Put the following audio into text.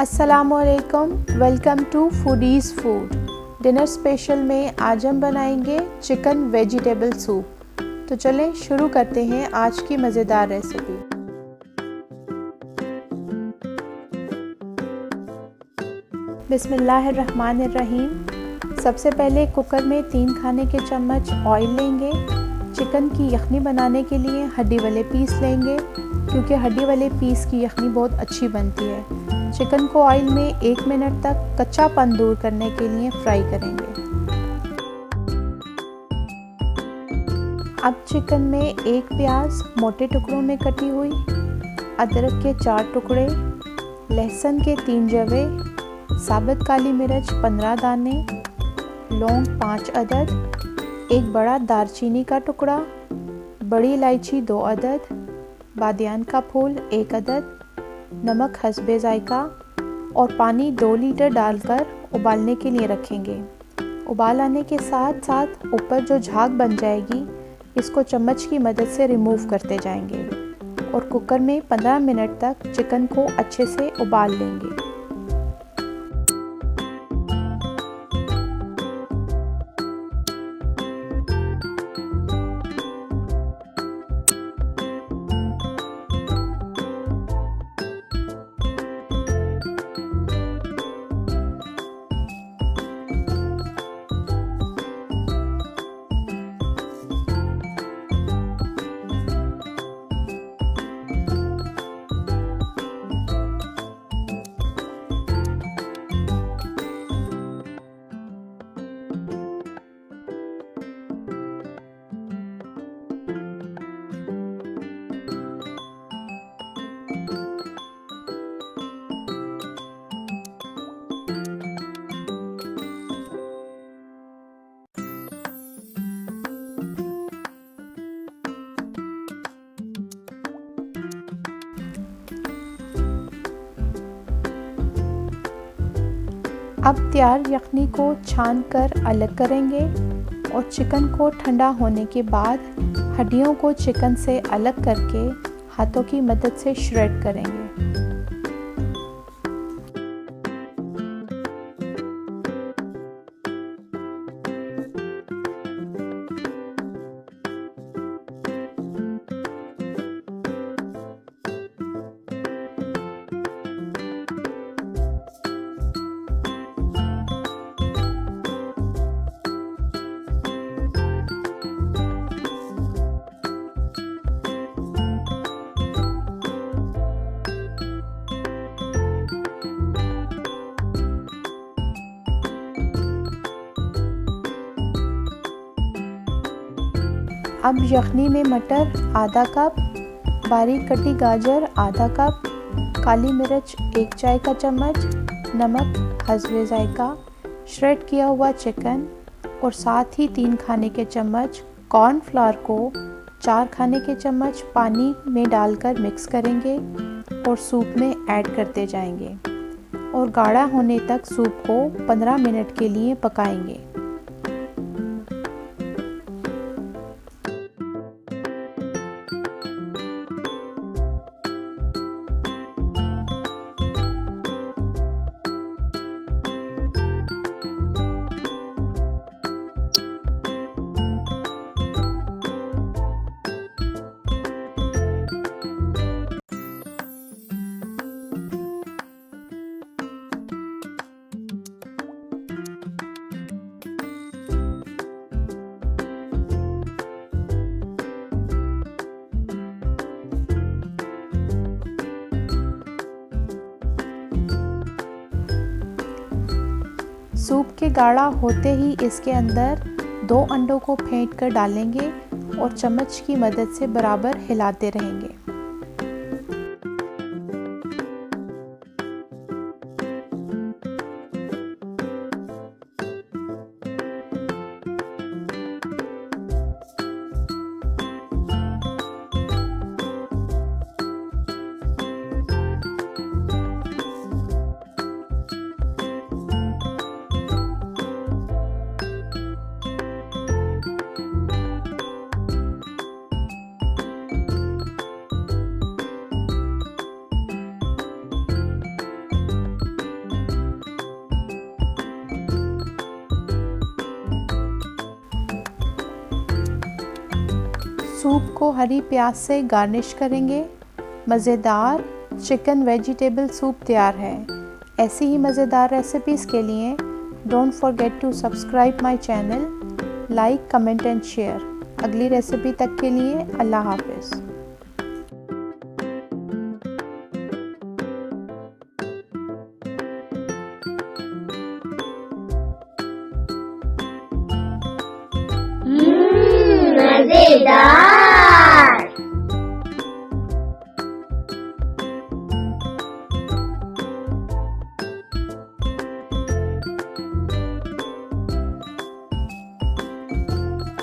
अस्सलामुअलैकुम, welcome to foodies food. Dinner special में आज हम बनाएंगे चिकन वेजिटेबल सूप। तो चलें शुरू करते हैं आज की मज़ेदार रेसिपी। बिस्मिल्लाहिर्रहमानिर्रहीम। सबसे पहले कुकर में 3 खाने के चम्मच ऑयल लेंगे। चिकन की यखनी बनाने के लिए हड्डी वाले पीस लेंगे, क्योंकि हड्डी वाले पीस की यखनी बहुत अच्छी बनती है। चिकन को ऑयल में 1 मिनट तक कच्चापन दूर करने के लिए फ्राई करेंगे। अब चिकन में 1 प्याज मोटे टुकड़ों में कटी हुई, अदरक के 4 टुकड़े, लहसुन के 3 जवे, साबुत काली मिर्च 15 दाने, लौंग 5 अदद, 1 बड़ा दालचीनी का टुकड़ा, बड़ी इलायची 2 अदद, बादियान का फूल 1 अदद, नमक हस्बे जायका और पानी 2 लीटर डालकर उबालने के लिए रखेंगे। उबाल आने के साथ साथ ऊपर जो झाग बन जाएगी, इसको चम्मच की मदद से रिमूव करते जाएंगे और कुकर में 15 मिनट तक चिकन को अच्छे से उबाल लेंगे। अब तैयार यखनी को छान कर अलग करेंगे और चिकन को ठंडा होने के बाद हड्डियों को चिकन से अलग करके हाथों की मदद से श्रेड करेंगे। अब यखनी में मटर आधा कप, बारीक कटी गाजर आधा कप, काली मिर्च 1 चाय का चम्मच, नमक हस्बे जायका, श्रेड किया हुआ चिकन और साथ ही 3 खाने के चम्मच कॉर्नफ्लावर को 4 खाने के चम्मच पानी में डालकर मिक्स करेंगे और सूप में ऐड करते जाएंगे और गाढ़ा होने तक सूप को 15 मिनट के लिए पकाएंगे। सूप के गाढ़ा होते ही इसके अंदर 2 अंडों को फेंट कर डालेंगे और चम्मच की मदद से बराबर हिलाते रहेंगे। सूप को हरी प्याज से गार्निश करेंगे। मज़ेदार चिकन वेजिटेबल सूप तैयार है। ऐसी ही मज़ेदार रेसिपीज़ के लिए don't forget to subscribe my channel, like, comment and share. अगली रेसिपी तक के लिए अल्लाह हाफ़िज़। मजेदार।